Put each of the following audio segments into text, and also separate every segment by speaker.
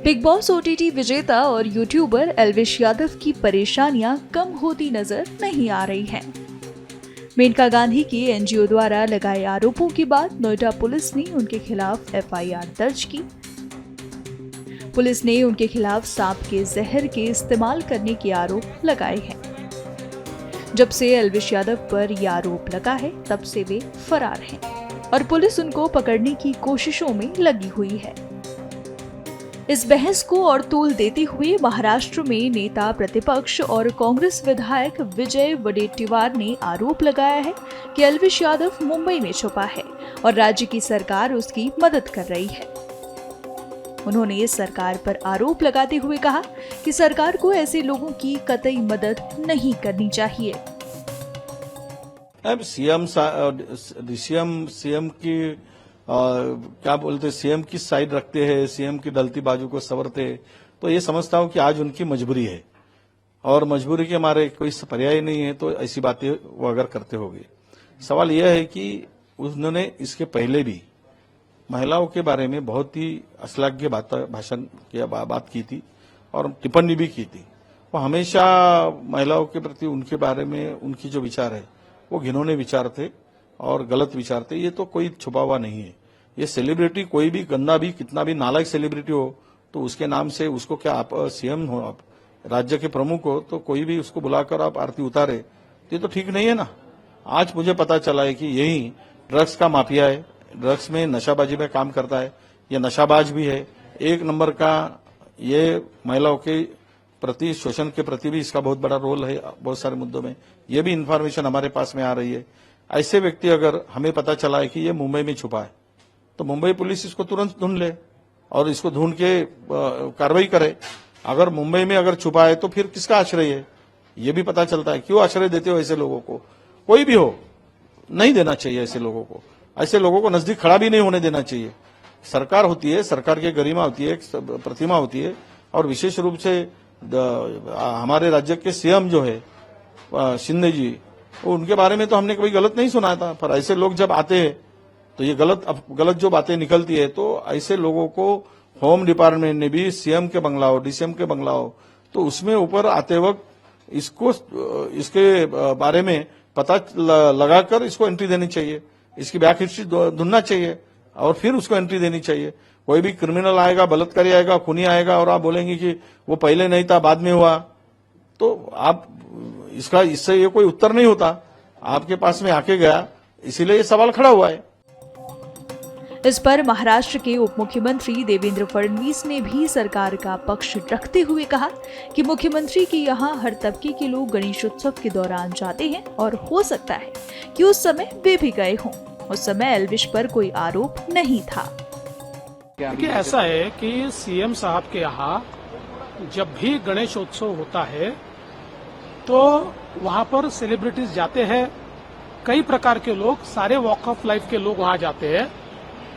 Speaker 1: Big boss OTT विजेता और YouTuber Elvish Yadav की परेशानियां कम होती नजर नहीं आ रही हैं। मेनका गांधी की एनजीओ द्वारा लगाए आरोपों के बाद नोएडा पुलिस ने उनके खिलाफ एफआईआर दर्ज की। पुलिस ने उनके खिलाफ सांप के जहर के इस्तेमाल करने के आरोप लगाए हैं। जब से एल्विश यादव पर यह आरोप लगा है, तब से वे फरार हैं और पुलिस उनको पकड़ने की कोशिशों में लगी हुई है। इस बहस को और तूल देते हुए महाराष्ट्र में नेता प्रतिपक्ष और कांग्रेस विधायक विजय वडेट्टीवार ने आरोप लगाया है कि एल्विश यादव मुंबई में छुपा है और राज्य की सरकार उसकी मदद कर रही है। उन्होंने सरकार पर आरोप लगाते हुए कहा कि सरकार को ऐसे लोगों की कतई मदद नहीं करनी चाहिए।
Speaker 2: सीएम की क्या बोलते, सीएम की साइड रखते हैं, सीएम की डलती बाजू को संवरते, तो ये समझता हूं कि आज उनकी मजबूरी है और मजबूरी के हमारे कोई पर्याय नहीं है, तो ऐसी बातें वो अगर करते होंगे। सवाल यह है कि उन्होंने इसके पहले भी महिलाओं के बारे में बहुत ही अश्लाघ्य भाषण की बात की थी और टिप्पणी भी की थी। वो हमेशा महिलाओं के प्रति उनके बारे में उनकी जो विचार है वो घिनौने विचार थे और गलत विचार थे। ये तो कोई छुपा हुआ नहीं है। ये सेलिब्रिटी कोई भी गंदा भी कितना भी नालायक सेलिब्रिटी हो तो उसके नाम से उसको क्या, आप सीएम हो, आप राज्य के प्रमुख हो, तो कोई भी उसको बुलाकर आप आरती उतारे तो ये तो ठीक नहीं है ना। आज मुझे पता चला है कि यही ड्रग्स का माफिया है, ड्रग्स में नशाबाजी में काम करता है, ये नशाबाज भी है, एक नंबर का ये महिलाओं के प्रति शोषण के प्रति भी इसका बहुत बड़ा रोल है बहुत सारे मुद्दों में। ये भी इंफॉर्मेशन हमारे पास में आ रही है। ऐसे व्यक्ति अगर हमें पता चला है कि ये मुंबई में छुपा है तो मुंबई पुलिस इसको तुरंत ढूंढ ले और इसको ढूंढ के कार्रवाई करे। अगर मुंबई में अगर छुपा है तो फिर किसका आश्रय है ये भी पता चलता है। क्यों आश्रय देते हो ऐसे लोगों को? कोई भी हो, नहीं देना चाहिए ऐसे लोगों को। ऐसे लोगों को नजदीक खड़ा भी नहीं होने देना चाहिए। सरकार होती है, सरकार की गरिमा होती है, प्रतिमा होती है और विशेष रूप से हमारे राज्य के सीएम जो है शिंदे जी, उनके बारे में तो हमने कभी गलत नहीं सुना था। पर ऐसे लोग जब आते हैं तो ये गलत जो बातें निकलती है, तो ऐसे लोगों को होम डिपार्टमेंट ने भी सीएम के बंगला हो, डीसीएम के बंगला हो, तो उसमें ऊपर आते वक्त इसके बारे में पता लगाकर इसको एंट्री देनी चाहिए, इसकी बैक हिस्ट्री ढूंढना चाहिए और फिर उसको एंट्री देनी चाहिए। कोई भी क्रिमिनल आएगा, बलात्कारी आएगा, खूनी आएगा और आप बोलेंगे कि वो पहले नहीं था बाद में हुआ, तो आप इससे ये कोई उत्तर नहीं होता। आपके पास में आके गया, इसीलिए ये सवाल खड़ा हुआ है।
Speaker 1: इस पर महाराष्ट्र के उप मुख्यमंत्री देवेंद्र फडणवीस ने भी सरकार का पक्ष रखते हुए कहा कि मुख्यमंत्री के यहाँ हर तबके के लोग गणेशोत्सव के दौरान जाते हैं और हो सकता है कि उस समय वे भी गए हों। उस समय एल्विश पर कोई आरोप नहीं था।
Speaker 3: देखिए, ऐसा है कि सीएम साहब के यहाँ जब भी गणेशोत्सव होता है तो वहां पर सेलिब्रिटीज जाते हैं, कई प्रकार के लोग, सारे वॉक ऑफ लाइफ के लोग वहां जाते हैं।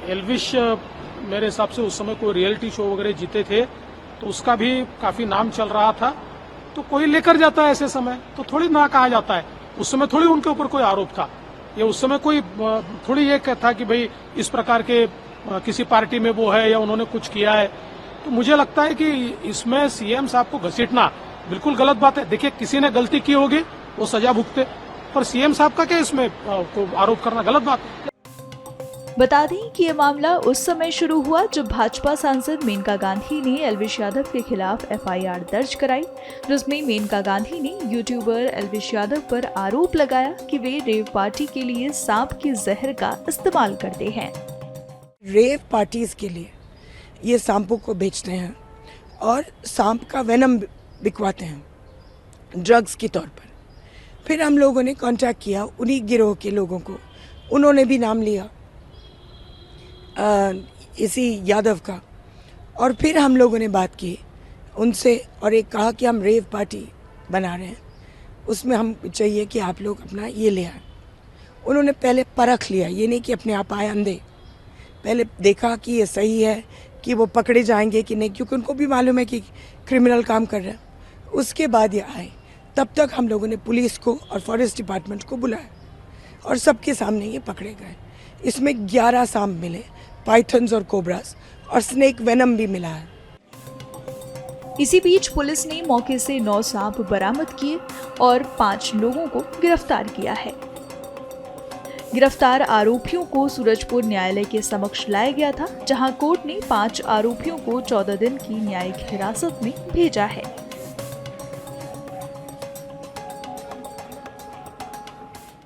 Speaker 3: एल्विश मेरे हिसाब से उस समय कोई रियलिटी शो वगैरह जीते थे तो उसका भी काफी नाम चल रहा था, तो कोई लेकर जाता है ऐसे समय, तो थोड़ी ना कहा जाता है। उस समय थोड़ी उनके ऊपर कोई आरोप था, ये उस समय कोई थोड़ी ये था कि भाई इस प्रकार के किसी पार्टी में वो है या उन्होंने कुछ किया है। तो मुझे लगता है कि इसमें सीएम साहब को घसीटना बिल्कुल गलत बात है। देखिए, किसी ने गलती की होगी वो सजा भुगते, पर सीएम साहब का क्या इसमें आरोप करना गलत बात है।
Speaker 1: बता दें कि ये मामला उस समय शुरू हुआ जब भाजपा सांसद मेनका गांधी ने एल्विश यादव के खिलाफ एफआईआर दर्ज कराई, जिसमें मेनका गांधी ने यूट्यूबर एल्विश यादव पर आरोप लगाया कि वे रेव पार्टी के लिए सांप के जहर का इस्तेमाल करते हैं।
Speaker 4: रेव पार्टीज के लिए ये सांपों को बेचते हैं और सांप का वेनम बिकवाते हैं ड्रग्स के तौर पर। फिर हम लोगों ने कांटेक्ट किया उन्हीं गिरोह के लोगों को, उन्होंने भी नाम लिया इसी यादव का, और फिर हम लोगों ने बात की उनसे और एक कहा कि हम रेव पार्टी बना रहे हैं, उसमें हम चाहिए कि आप लोग अपना ये ले आए। उन्होंने पहले परख लिया, ये नहीं कि अपने आप आए अंधे, पहले देखा कि ये सही है कि वो पकड़े जाएंगे कि नहीं, क्योंकि उनको भी मालूम है कि क्रिमिनल काम कर रहे हैं। उसके बाद ये आए, तब तक हम लोगों ने पुलिस को और फॉरेस्ट डिपार्टमेंट को बुलाया और सबके सामने ये पकड़े गए। इसमें 11 सांप मिले, पाइथन्स और कोबरास, और स्नेक वेनम भी मिला है।
Speaker 1: इसी बीच पुलिस ने मौके से 9 सांप बरामद किए और 5 लोगों को गिरफ्तार किया है। गिरफ्तार आरोपियों को सूरजपुर न्यायालय के समक्ष लाया गया था, जहां कोर्ट ने 5 आरोपियों को 14 दिन की न्यायिक हिरासत में भेजा है।